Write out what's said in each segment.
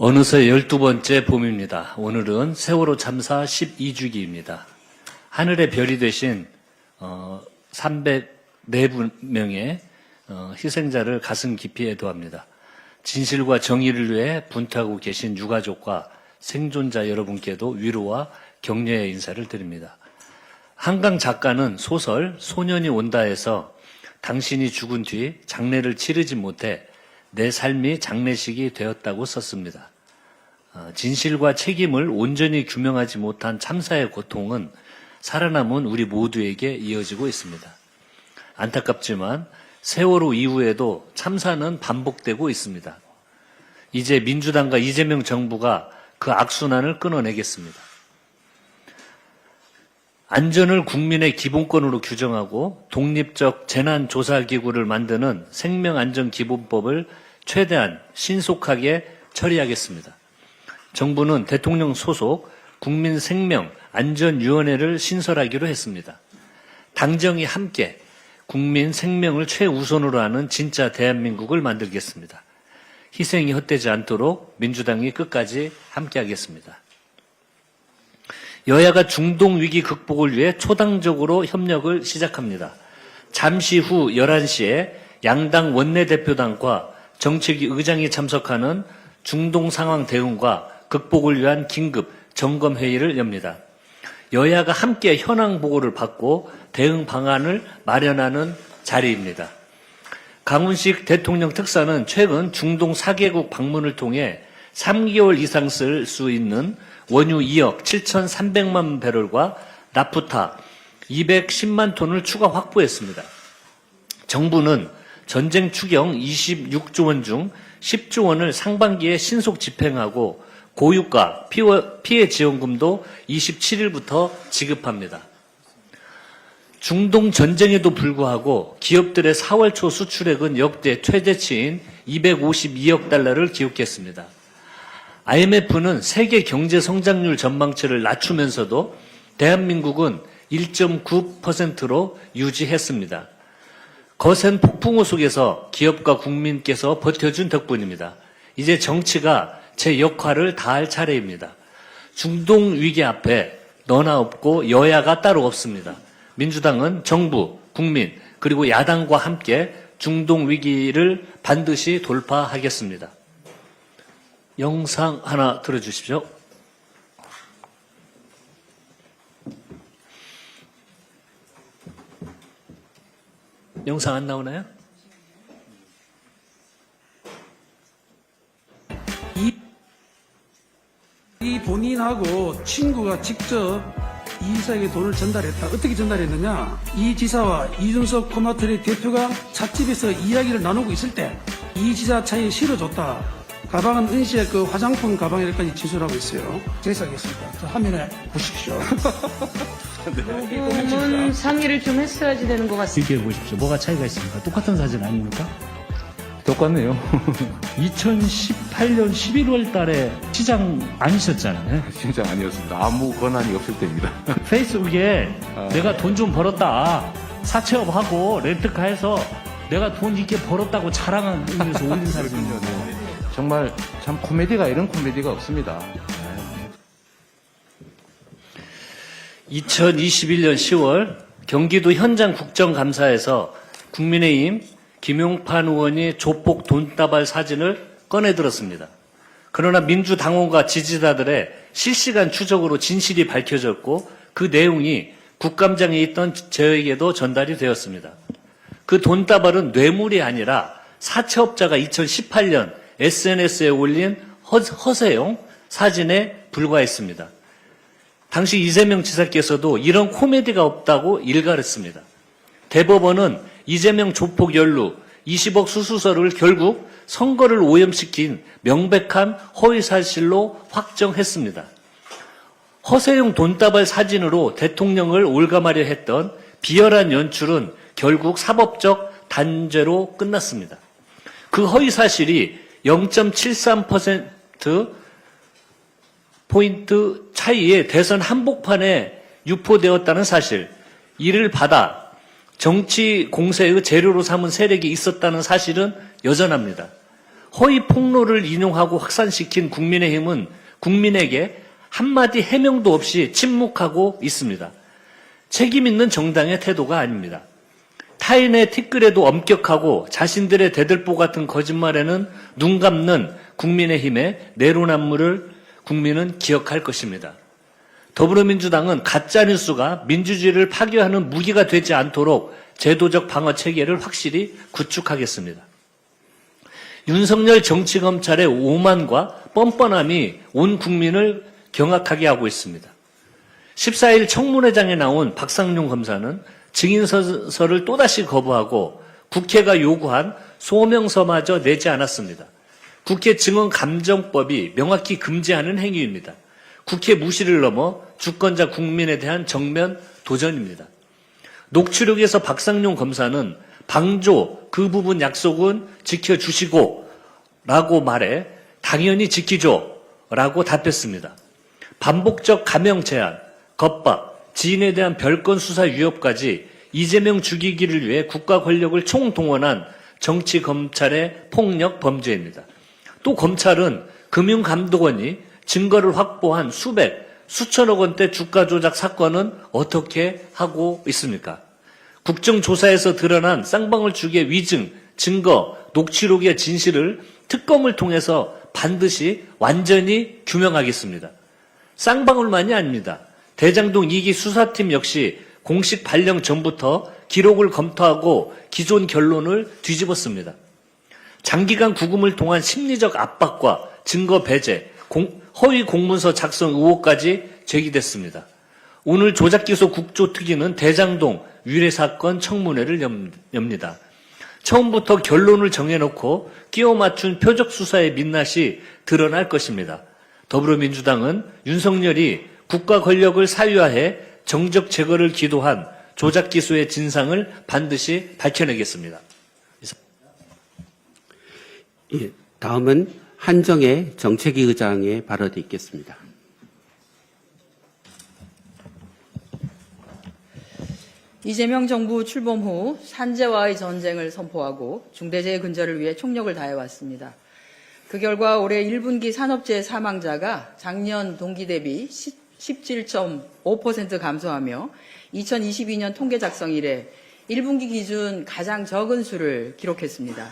어느새 12번째 봄입니다. 오늘은 세월호 참사 12주기입니다. 하늘의 별이 되신 304명의 희생자를 가슴 깊이 애도합니다. 진실과 정의를 위해 분투하고 계신 유가족과 생존자 여러분께도 위로와 격려의 인사를 드립니다. 한강 작가는 소설 소년이 온다에서 당신이 죽은 뒤 장례를 치르지 못해 내 삶이 장례식이 되었다고 썼습니다. 진실과 책임을 온전히 규명하지 못한 참사의 고통은 살아남은 우리 모두에게 이어지고 있습니다. 안타깝지만 세월호 이후에도 참사는 반복되고 있습니다. 이제 민주당과 이재명 정부가 그 악순환을 끊어내겠습니다. 안전을 국민의 기본권으로 규정하고 독립적 재난조사기구를 만드는 생명안전기본법을 최대한 신속하게 처리하겠습니다. 정부는 대통령 소속 국민생명안전위원회를 신설하기로 했습니다. 당정이 함께 국민 생명을 최우선으로 하는 진짜 대한민국을 만들겠습니다. 희생이 헛되지 않도록 민주당이 끝까지 함께하겠습니다. 여야가 중동 위기 극복을 위해 초당적으로 협력을 시작합니다. 잠시 후 11시에 양당 원내대표단과 정책위 의장이 참석하는 중동 상황 대응과 극복을 위한 긴급 점검회의를 엽니다. 여야가 함께 현황 보고를 받고 대응 방안을 마련하는 자리입니다. 강훈식 대통령 특사는 최근 중동 4개국 방문을 통해 3개월 이상 쓸 수 있는 원유 2억 7,300만 배럴과 나프타 210만 톤을 추가 확보했습니다. 정부는 전쟁 추경 26조 원 중 10조 원을 상반기에 신속 집행하고 고유가 피해 지원금도 27일부터 지급합니다. 중동 전쟁에도 불구하고 기업들의 4월 초 수출액은 역대 최대치인 252억 달러를 기록했습니다. IMF는 세계 경제 성장률 전망치를 낮추면서도 대한민국은 1.9%로 유지했습니다. 거센 폭풍우 속에서 기업과 국민께서 버텨준 덕분입니다. 이제 정치가 제 역할을 다할 차례입니다. 중동 위기 앞에 너나 없고 여야가 따로 없습니다. 민주당은 정부, 국민, 그리고 야당과 함께 중동 위기를 반드시 돌파하겠습니다. 영상 하나 들어주십시오. 영상 안 나오나요? 이 본인하고 친구가 직접 이 지사에게 돈을 전달했다. 어떻게 전달했느냐? 이 지사와 이준석 코마트리 대표가 찻집에서 이야기를 나누고 있을 때 이 지사 차에 실어줬다. 가방은 은시의 그 화장품 가방이라까지 진술하고 있어요. 제시하겠습니다. 저 화면에 보십시오. 조금은 상의를 좀 했어야지 되는 것 같습니다. 비교해 보십시오. 뭐가 차이가 있습니까? 똑같은 사진 아닙니까? 똑같네요. 2018년 11월 달에 시장 아니셨잖아요. 진짜 아니었습니다. 아무 권한이 없을 때입니다. 페이스북에 내가 돈 좀 벌었다. 사채업하고 렌트카해서 내가 돈 이렇게 벌었다고 자랑하면서 올린 사진이요. 정말 참 코미디가 이런 코미디가 없습니다. 2021년 10월 경기도 현장 국정감사에서 국민의힘 김용판 의원이 조폭 돈다발 사진을 꺼내들었습니다. 그러나 민주당원과 지지자들의 실시간 추적으로 진실이 밝혀졌고 그 내용이 국감장에 있던 저에게도 전달이 되었습니다. 그 돈다발은 뇌물이 아니라 사채업자가 2018년 SNS에 올린 허세용 사진에 불과했습니다. 당시 이재명 지사께서도 이런 코미디가 없다고 일갈했습니다. 대법원은 이재명 조폭 연루 20억 수수서를 결국 선거를 오염시킨 명백한 허위사실로 확정했습니다. 허세용 돈다발 사진으로 대통령을 올감하려 했던 비열한 연출은 결국 사법적 단죄로 끝났습니다. 그 허위사실이 0.73% 차이의 대선 한복판에 유포되었다는 사실, 이를 받아 정치 공세의 재료로 삼은 세력이 있었다는 사실은 여전합니다. 허위 폭로를 인용하고 확산시킨 국민의힘은 국민에게 한마디 해명도 없이 침묵하고 있습니다. 책임 있는 정당의 태도가 아닙니다. 타인의 티끌에도 엄격하고 자신들의 대들보 같은 거짓말에는 눈 감는 국민의힘의 내로남불을 국민은 기억할 것입니다. 더불어민주당은 가짜뉴스가 민주주의를 파괴하는 무기가 되지 않도록 제도적 방어 체계를 확실히 구축하겠습니다. 윤석열 정치검찰의 오만과 뻔뻔함이 온 국민을 경악하게 하고 있습니다. 14일 청문회장에 나온 박상용 검사는 증인서를 또다시 거부하고 국회가 요구한 소명서마저 내지 않았습니다. 국회 증언감정법이 명확히 금지하는 행위입니다. 국회 무시를 넘어 주권자 국민에 대한 정면 도전입니다. 녹취록에서 박상용 검사는 방조 그 부분 약속은 지켜주시고 라고 말해 당연히 지키죠 라고 답했습니다. 반복적 감형 제한, 겁박, 지인에 대한 별건 수사 위협까지 이재명 죽이기를 위해 국가 권력을 총동원한 정치 검찰의 폭력 범죄입니다. 또 검찰은 금융감독원이 증거를 확보한 수천억 원대 주가 조작 사건은 어떻게 하고 있습니까? 국정조사에서 드러난 쌍방울축의 위증, 증거, 녹취록의 진실을 특검을 통해서 반드시 완전히 규명하겠습니다. 쌍방울만이 아닙니다. 대장동 2기 수사팀 역시 공식 발령 전부터 기록을 검토하고 기존 결론을 뒤집었습니다. 장기간 구금을 통한 심리적 압박과 증거 배제, 허위 공문서 작성 의혹까지 제기됐습니다. 오늘 조작기소 국조특위는 대장동 위례 사건 청문회를 엽니다. 처음부터 결론을 정해놓고 끼워 맞춘 표적 수사의 민낯이 드러날 것입니다. 더불어민주당은 윤석열이 국가 권력을 사유화해 정적 제거를 기도한 조작 기소의 진상을 반드시 밝혀내겠습니다. 예, 다음은 한정혜 정책위 의장의 발언이 있겠습니다. 이재명 정부 출범 후 산재와의 전쟁을 선포하고 중대재해 근절을 위해 총력을 다해왔습니다. 그 결과 올해 1분기 산업재해 사망자가 작년 동기 대비 17.5% 감소하며 2022년 통계 작성 이래 1분기 기준 가장 적은 수를 기록했습니다.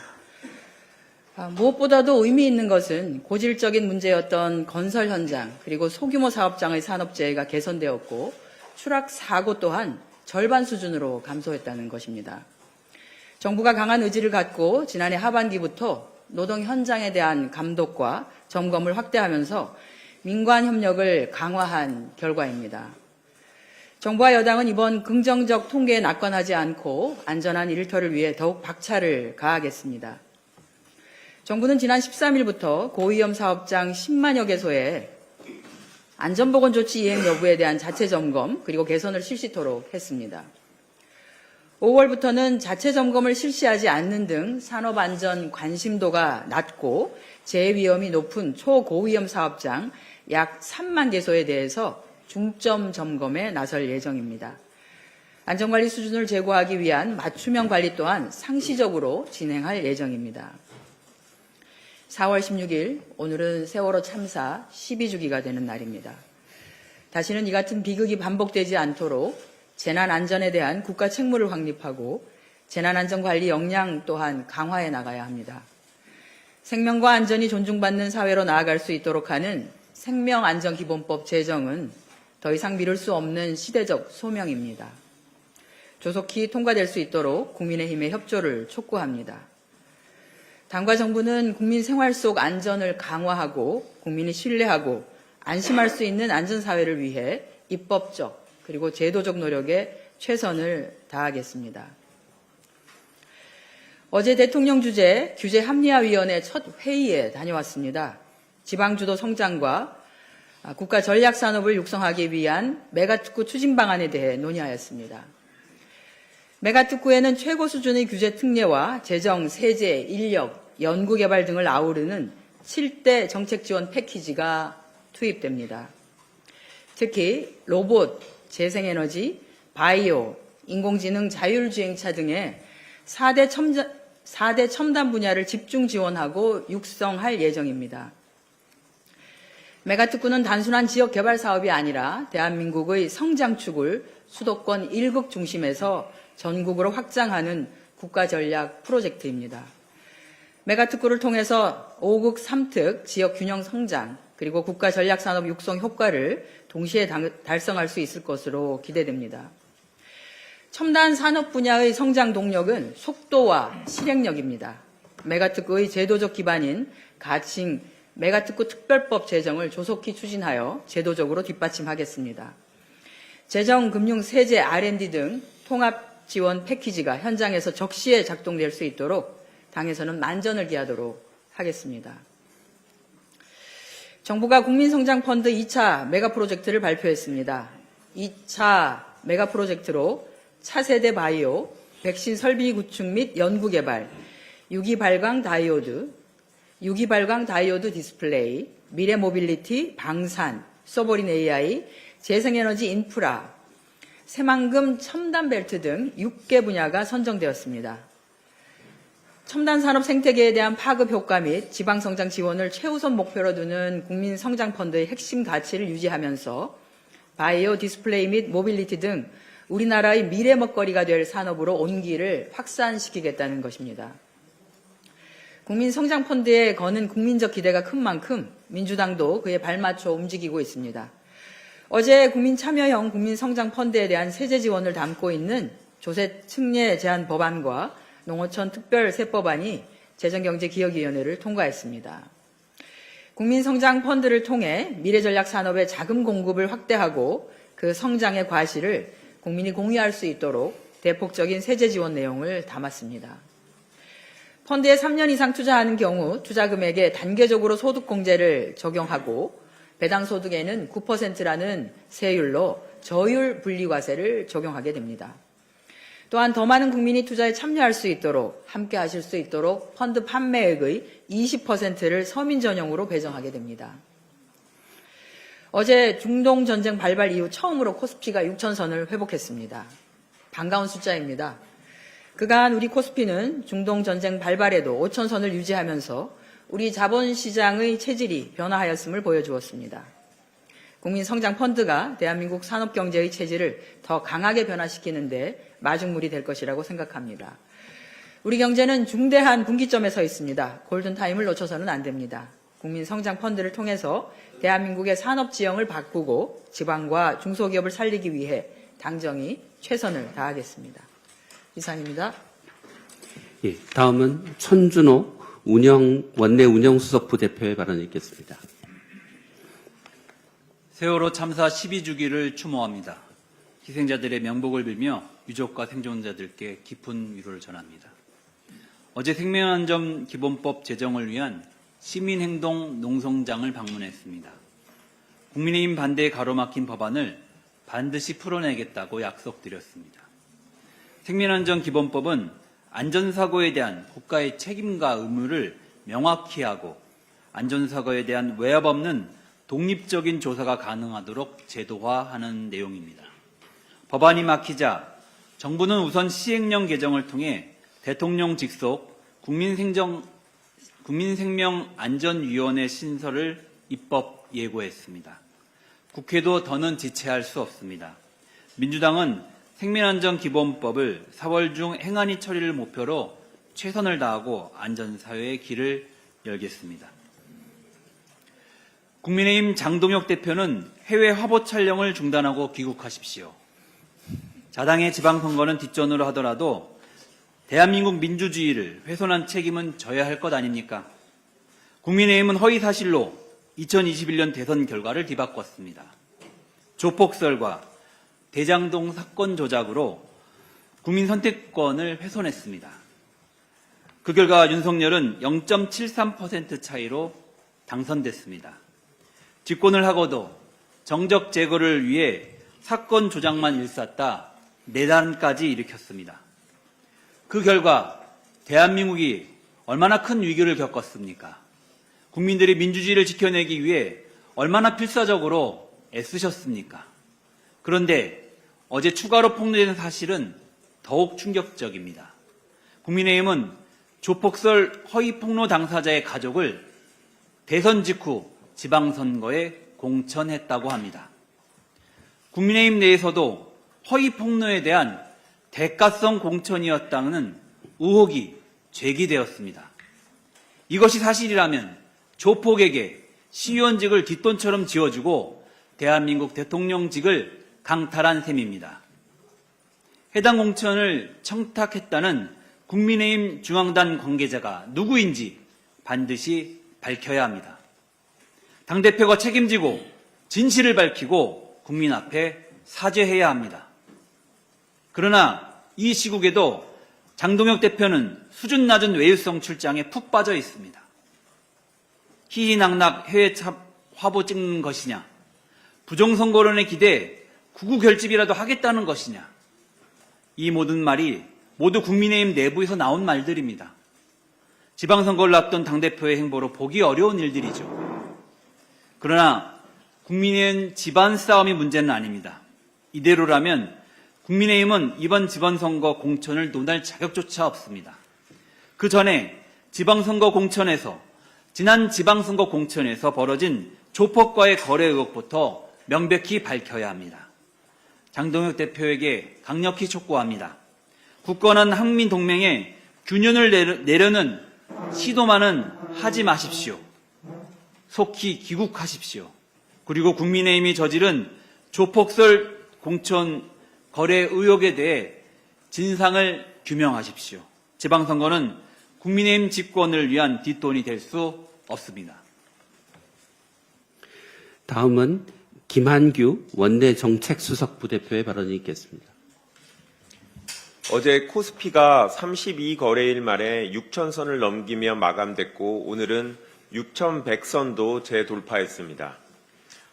무엇보다도 의미 있는 것은 고질적인 문제였던 건설 현장 그리고 소규모 사업장의 산업재해가 개선되었고 추락 사고 또한 절반 수준으로 감소했다는 것입니다. 정부가 강한 의지를 갖고 지난해 하반기부터 노동 현장에 대한 감독과 점검을 확대하면서 민관 협력을 강화한 결과입니다. 정부와 여당은 이번 긍정적 통계에 낙관하지 않고 안전한 일터를 위해 더욱 박차를 가하겠습니다. 정부는 지난 13일부터 고위험 사업장 10만여 개소에 안전보건 조치 이행 여부에 대한 자체 점검 그리고 개선을 실시토록 했습니다. 5월부터는 자체 점검을 실시하지 않는 등 산업안전 관심도가 낮고 재해 위험이 높은 초고위험 사업장 약 3만 개소에 대해서 중점 점검에 나설 예정입니다. 안전관리 수준을 제고하기 위한 맞춤형 관리 또한 상시적으로 진행할 예정입니다. 4월 16일, 오늘은 세월호 참사 12주기가 되는 날입니다. 다시는 이 같은 비극이 반복되지 않도록 재난안전에 대한 국가 책무를 확립하고 재난안전관리 역량 또한 강화해 나가야 합니다. 생명과 안전이 존중받는 사회로 나아갈 수 있도록 하는 생명안전기본법 제정은 더 이상 미룰 수 없는 시대적 소명입니다. 조속히 통과될 수 있도록 국민의힘의 협조를 촉구합니다. 당과 정부는 국민 생활 속 안전을 강화하고 국민이 신뢰하고 안심할 수 있는 안전사회를 위해 입법적 그리고 제도적 노력에 최선을 다하겠습니다. 어제 대통령 주재 규제합리화위원회 첫 회의에 다녀왔습니다. 지방주도 성장과 국가 전략산업을 육성하기 위한 메가특구 추진 방안에 대해 논의하였습니다. 메가특구에는 최고 수준의 규제 특례와 재정, 세제, 인력, 연구개발 등을 아우르는 7대 정책 지원 패키지가 투입됩니다. 특히 로봇, 재생에너지, 바이오, 인공지능, 자율주행차 등의 4대 4대 첨단 분야를 집중 지원하고 육성할 예정입니다. 메가특구는 단순한 지역 개발 사업이 아니라 대한민국의 성장축을 수도권 1극 중심에서 전국으로 확장하는 국가 전략 프로젝트입니다. 메가특구를 통해서 5극 3특 지역 균형 성장 그리고 국가 전략 산업 육성 효과를 동시에 달성할 수 있을 것으로 기대됩니다. 첨단 산업 분야의 성장 동력은 속도와 실행력입니다. 메가특구의 제도적 기반인 가칭 메가특구 특별법 제정을 조속히 추진하여 제도적으로 뒷받침하겠습니다. 재정, 금융, 세제, R&D 등 통합 지원 패키지가 현장에서 적시에 작동될 수 있도록 당에서는 만전을 기하도록 하겠습니다. 정부가 국민성장펀드 2차 메가프로젝트를 발표했습니다. 2차 메가프로젝트로 차세대 바이오, 백신 설비 구축 및 연구개발, 유기발광 다이오드 디스플레이, 미래 모빌리티, 방산, 서버린 AI, 재생에너지 인프라, 새만금 첨단 벨트 등 6개 분야가 선정되었습니다. 첨단 산업 생태계에 대한 파급 효과 및 지방성장 지원을 최우선 목표로 두는 국민성장펀드의 핵심 가치를 유지하면서 바이오, 디스플레이 및 모빌리티 등 우리나라의 미래 먹거리가 될 산업으로 온기를 확산시키겠다는 것입니다. 국민성장펀드에 거는 국민적 기대가 큰 만큼 민주당도 그에 발맞춰 움직이고 있습니다. 어제 국민참여형 국민성장펀드에 대한 세제 지원을 담고 있는 조세 측례 제한 법안과 농어촌 특별세법안이 재정경제기억위원회를 통과했습니다. 국민성장펀드를 통해 미래전략산업의 자금 공급을 확대하고 그 성장의 과실을 국민이 공유할 수 있도록 대폭적인 세제 지원 내용을 담았습니다. 펀드에 3년 이상 투자하는 경우 투자금액에 단계적으로 소득공제를 적용하고 배당 소득에는 9%라는 세율로 저율 분리과세를 적용하게 됩니다. 또한 더 많은 국민이 투자에 참여할 수 있도록 함께 하실 수 있도록 펀드 판매액의 20%를 서민 전용으로 배정하게 됩니다. 어제 중동 전쟁 발발 이후 처음으로 코스피가 6,000선을 회복했습니다. 반가운 숫자입니다. 그간 우리 코스피는 중동 전쟁 발발에도 5,000선을 유지하면서 우리 자본시장의 체질이 변화하였음을 보여주었습니다. 국민성장펀드가 대한민국 산업경제의 체질을 더 강하게 변화시키는데 마중물이 될 것이라고 생각합니다. 우리 경제는 중대한 분기점에 서 있습니다. 골든타임을 놓쳐서는 안 됩니다. 국민성장펀드를 통해서 대한민국의 산업지형을 바꾸고 지방과 중소기업을 살리기 위해 당정이 최선을 다하겠습니다. 이상입니다. 예, 다음은 천준호 원내 운영수석부 대표의 발언을 읽겠습니다. 세월호 참사 12주기를 추모합니다. 희생자들의 명복을 빌며 유족과 생존자들께 깊은 위로를 전합니다. 어제 생명안전 기본법 제정을 위한 시민행동 농성장을 방문했습니다. 국민의힘 반대에 가로막힌 법안을 반드시 풀어내겠다고 약속드렸습니다. 생명안전 기본법은 안전사고에 대한 국가의 책임과 의무를 명확히 하고 안전사고에 대한 외압 없는 독립적인 조사가 가능하도록 제도화하는 내용입니다. 법안이 막히자 정부는 우선 시행령 개정을 통해 대통령 직속 국민생명안전위원회 신설을 입법 예고했습니다. 국회도 더는 지체할 수 없습니다. 민주당은 생명안전기본법을 4월 중 행안위 처리를 목표로 최선을 다하고 안전사회의 길을 열겠습니다. 국민의힘 장동혁 대표는 해외 화보 촬영을 중단하고 귀국하십시오. 자당의 지방선거는 뒷전으로 하더라도 대한민국 민주주의를 훼손한 책임은 져야 할 것 아닙니까? 국민의힘은 허위사실로 2021년 대선 결과를 뒤바꿨습니다. 조폭설과 대장동 사건 조작으로 국민 선택권을 훼손했습니다. 그 결과 윤석열은 0.73% 차이로 당선됐습니다. 집권을 하고도 정적 제거를 위해 사건 조작만 일삼다 내란까지 일으켰습니다. 그 결과 대한민국이 얼마나 큰 위기를 겪었습니까? 국민들이 민주주의를 지켜내기 위해 얼마나 필사적으로 애쓰셨습니까? 그런데 어제 추가로 폭로된 사실은 더욱 충격적입니다. 국민의힘은 조폭설 허위폭로 당사자의 가족을 대선 직후 지방선거에 공천했다고 합니다. 국민의힘 내에서도 허위폭로에 대한 대가성 공천이었다는 의혹이 제기되었습니다. 이것이 사실이라면 조폭에게 시의원직을 뒷돈처럼 지어주고 대한민국 대통령직을 강탈한 셈입니다. 해당 공천을 청탁했다는 국민의힘 중앙단 관계자가 누구인지 반드시 밝혀야 합니다. 당대표가 책임지고 진실을 밝히고 국민 앞에 사죄해야 합니다. 그러나 이 시국에도 장동혁 대표는 수준 낮은 외유성 출장에 푹 빠져 있습니다. 희희낙낙 해외 화보 찍는 것이냐, 부정선거론에 기대해 구구 결집이라도 하겠다는 것이냐, 이 모든 말이 모두 국민의힘 내부에서 나온 말들입니다. 지방선거를 앞둔 당대표의 행보로 보기 어려운 일들이죠. 그러나 국민의힘 집안 싸움이 문제는 아닙니다. 이대로라면 국민의힘은 이번 지방선거 공천을 논할 자격조차 없습니다. 그 전에 지난 지방선거 공천에서 벌어진 조폭과의 거래 의혹부터 명백히 밝혀야 합니다. 장동혁 대표에게 강력히 촉구합니다. 굳건한 한민동맹에 균열을 내려는 시도만은 하지 마십시오. 속히 귀국하십시오. 그리고 국민의힘이 저지른 조폭설 공천 거래 의혹에 대해 진상을 규명하십시오. 지방선거는 국민의힘 집권을 위한 뒷돈이 될 수 없습니다. 다음은 김한규 원내 정책수석 부대표의 발언이 있겠습니다. 어제 코스피가 32거래일 만에 6,000선을 넘기며 마감됐고 오늘은 6,100선도 재돌파했습니다.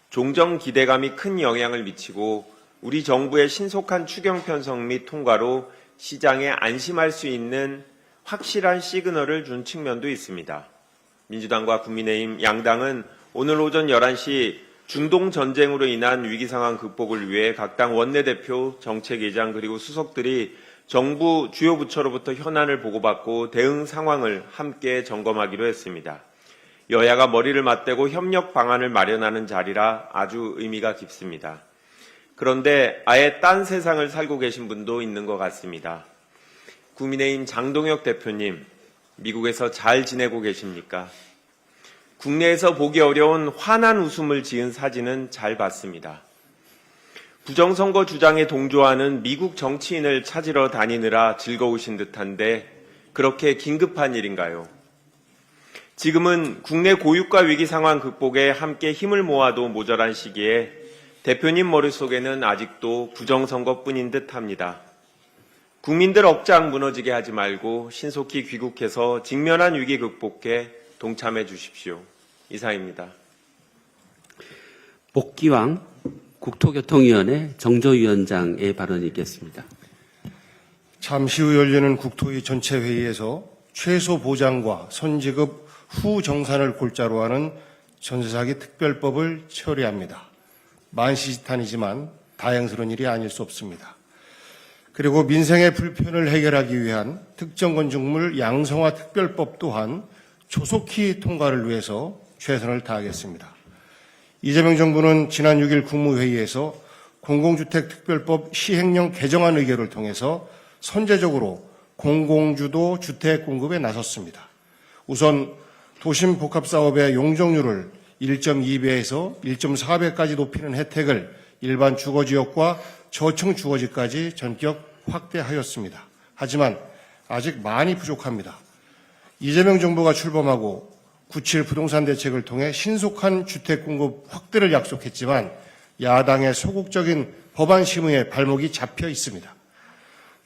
종정 기대감이 큰 영향을 미치고 우리 정부의 신속한 추경 편성 및 통과로 시장에 안심할 수 있는 확실한 시그널을 준 측면도 있습니다. 민주당과 국민의힘 양당은 오늘 오전 11시 중동 전쟁으로 인한 위기 상황 극복을 위해 각 당 원내대표, 정책위장 그리고 수석들이 정부 주요 부처로부터 현안을 보고받고 대응 상황을 함께 점검하기로 했습니다. 여야가 머리를 맞대고 협력 방안을 마련하는 자리라 아주 의미가 깊습니다. 그런데 아예 딴 세상을 살고 계신 분도 있는 것 같습니다. 국민의힘 장동혁 대표님, 미국에서 잘 지내고 계십니까? 국내에서 보기 어려운 환한 웃음을 지은 사진은 잘 봤습니다. 부정선거 주장에 동조하는 미국 정치인을 찾으러 다니느라 즐거우신 듯한데 그렇게 긴급한 일인가요? 지금은 국내 고유가 위기 상황 극복에 함께 힘을 모아도 모자란 시기에 대표님 머릿속에는 아직도 부정선거뿐인 듯합니다. 국민들 억장 무너지게 하지 말고 신속히 귀국해서 직면한 위기 극복에 동참해 주십시오. 이상입니다. 복기왕 국토교통위원회 정조위원장의 발언이 있겠습니다. 잠시 후 열리는 국토위 전체 회의에서 최소 보장과 선지급 후 정산을 골자로 하는 전세사기 특별법을 처리합니다. 만시지탄이지만 다행스러운 일이 아닐 수 없습니다. 그리고 민생의 불편을 해결하기 위한 특정 건축물 양성화 특별법 또한 조속히 통과를 위해서 최선을 다하겠습니다. 이재명 정부는 지난 6일 국무회의에서 공공주택특별법 시행령 개정안 의결을 통해서 선제적으로 공공주도 주택 공급에 나섰습니다. 우선 도심 복합사업의 용적률을 1.2배에서 1.4배까지 높이는 혜택을 일반 주거지역과 저층 주거지까지 전격 확대하였습니다. 하지만 아직 많이 부족합니다. 이재명 정부가 출범하고 9.7 부동산 대책을 통해 신속한 주택 공급 확대를 약속했지만 야당의 소극적인 법안 심의에 발목이 잡혀 있습니다.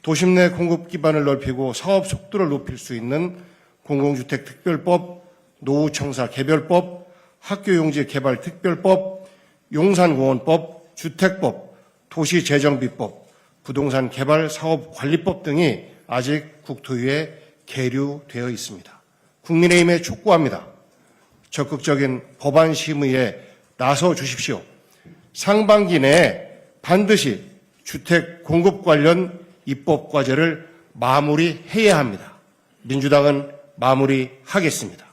도심 내 공급 기반을 넓히고 사업 속도를 높일 수 있는 공공주택 특별법, 노후청사 개별법, 학교용지 개발 특별법, 용산공원법, 주택법, 도시재정비법, 부동산 개발 사업 관리법 등이 아직 국토위에 계류되어 있습니다. 국민의힘에 촉구합니다. 적극적인 법안 심의에 나서 주십시오. 상반기 내에 반드시 주택 공급 관련 입법 과제를 마무리해야 합니다. 민주당은 마무리하겠습니다.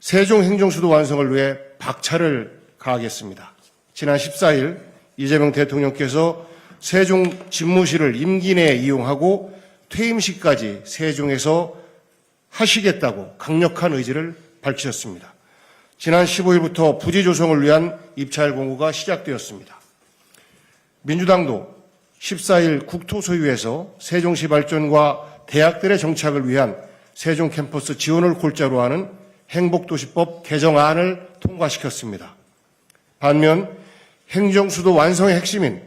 세종 행정수도 완성을 위해 박차를 가하겠습니다. 지난 14일 이재명 대통령께서 세종 집무실을 임기 내에 이용하고 퇴임식까지 세종에서 하시겠다고 강력한 의지를 밝히셨습니다. 지난 15일부터 부지 조성을 위한 입찰 공고가 시작되었습니다. 민주당도 14일 국토소유에서 세종시 발전과 대학들의 정착을 위한 세종 캠퍼스 지원을 골자로 하는 행복도시법 개정안을 통과시켰습니다. 반면 행정수도 완성의 핵심인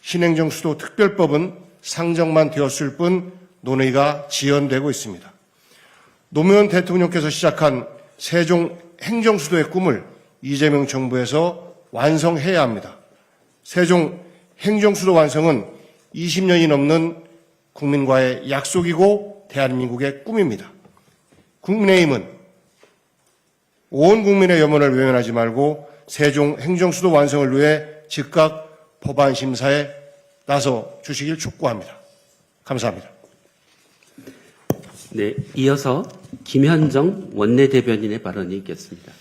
신행정수도 특별법은 상정만 되었을 뿐 논의가 지연되고 있습니다. 노무현 대통령께서 시작한 세종 행정수도의 꿈을 이재명 정부에서 완성해야 합니다. 세종 행정수도 완성은 20년이 넘는 국민과의 약속이고 대한민국의 꿈입니다. 국민의힘은 온 국민의 염원을 외면하지 말고 세종 행정수도 완성을 위해 즉각 법안 심사에 나서 주시길 촉구합니다. 감사합니다. 네, 이어서 김현정 원내대변인의 발언이 있겠습니다.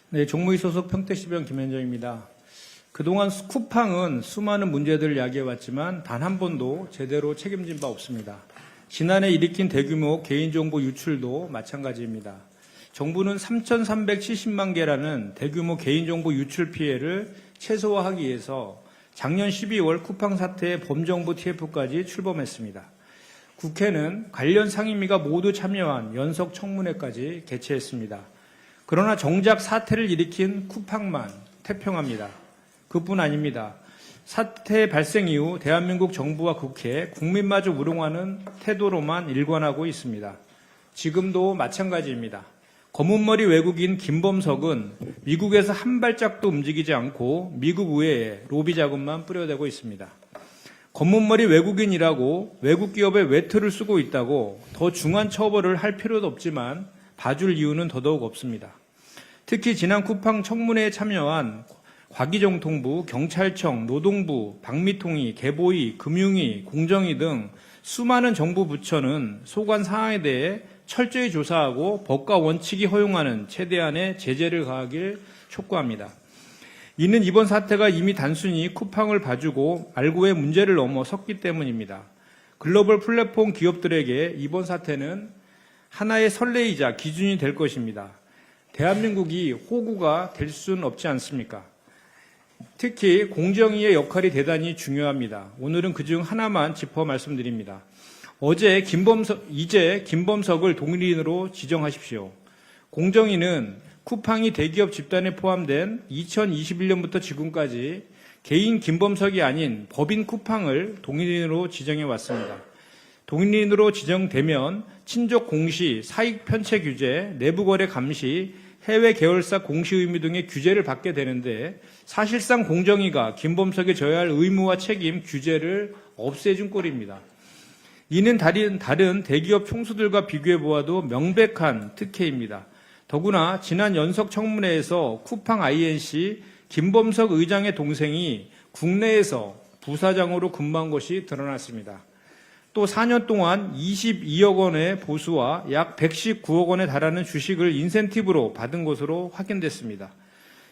네, 종무위 소속 평택시병 김현정입니다. 그동안 쿠팡은 수많은 문제들을 야기해왔지만 단 한 번도 제대로 책임진 바 없습니다. 지난해 일으킨 대규모 개인정보 유출도 마찬가지입니다. 정부는 3,370만 개라는 대규모 개인정보 유출 피해를 최소화하기 위해서 작년 12월 쿠팡 사태의 범정부 TF까지 출범했습니다. 국회는 관련 상임위가 모두 참여한 연석 청문회까지 개최했습니다. 그러나 정작 사태를 일으킨 쿠팡만 태평합니다. 그뿐 아닙니다. 사태 발생 이후 대한민국 정부와 국회, 국민마저 우롱하는 태도로만 일관하고 있습니다. 지금도 마찬가지입니다. 검은머리 외국인 김범석은 미국에서 한 발짝도 움직이지 않고 미국 의회에 로비 자금만 뿌려대고 있습니다. 검은머리 외국인이라고 외국 기업에 외투를 쓰고 있다고 더 중한 처벌을 할 필요도 없지만 봐줄 이유는 더더욱 없습니다. 특히 지난 쿠팡 청문회에 참여한 과기정통부, 경찰청, 노동부, 방미통위, 개보위, 금융위, 공정위 등 수많은 정부 부처는 소관 사항에 대해 철저히 조사하고 법과 원칙이 허용하는 최대한의 제재를 가하길 촉구합니다. 이는 이번 사태가 이미 단순히 쿠팡을 봐주고 말고의 문제를 넘어섰기 때문입니다. 글로벌 플랫폼 기업들에게 이번 사태는 하나의 선례이자 기준이 될 것입니다. 대한민국이 호구가 될 수는 없지 않습니까? 특히 공정위의 역할이 대단히 중요합니다. 오늘은 그중 하나만 짚어 말씀드립니다. 이제 김범석을 동일인으로 지정하십시오. 공정위는 쿠팡이 대기업 집단에 포함된 2021년부터 지금까지 개인 김범석이 아닌 법인 쿠팡을 동일인으로 지정해 왔습니다. 동일인으로 지정되면 친족 공시, 사익 편취 규제, 내부 거래 감시, 해외 계열사 공시 의무 등의 규제를 받게 되는데 사실상 공정위가 김범석에 져야 할 의무와 책임, 규제를 없애준 꼴입니다. 이는 다른 대기업 총수들과 비교해 보아도 명백한 특혜입니다. 더구나 지난 연석 청문회에서 쿠팡 INC 김범석 의장의 동생이 국내에서 부사장으로 근무한 것이 드러났습니다. 또 4년 동안 22억 원의 보수와 약 119억 원에 달하는 주식을 인센티브로 받은 것으로 확인됐습니다.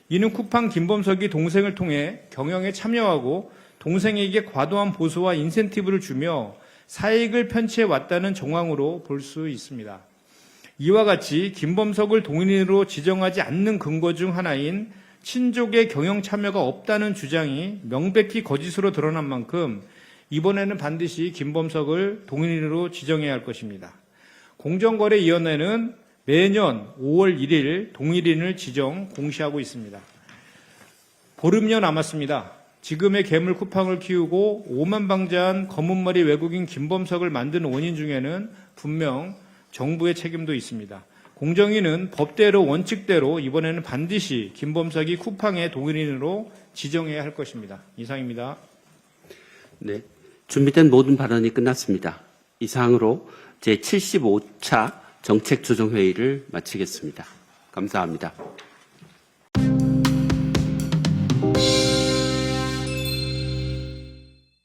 이는 쿠팡 김범석이 동생을 통해 경영에 참여하고 동생에게 과도한 보수와 인센티브를 주며 사익을 편취해 왔다는 정황으로 볼 수 있습니다. 이와 같이 김범석을 동일인으로 지정하지 않는 근거 중 하나인 친족의 경영 참여가 없다는 주장이 명백히 거짓으로 드러난 만큼 이번에는 반드시 김범석을 동일인으로 지정해야 할 것입니다. 공정거래위원회는 매년 5월 1일 동일인을 지정 공시하고 있습니다. 보름여 남았습니다. 지금의 괴물 쿠팡을 키우고 오만방자한 검은머리 외국인 김범석을 만든 원인 중에는 분명 정부의 책임도 있습니다. 공정위는 법대로 원칙대로 이번에는 반드시 김범석이 쿠팡의 동일인으로 지정해야 할 것입니다. 이상입니다. 네, 준비된 모든 발언이 끝났습니다. 이상으로 제75차 정책조정회의를 마치겠습니다. 감사합니다.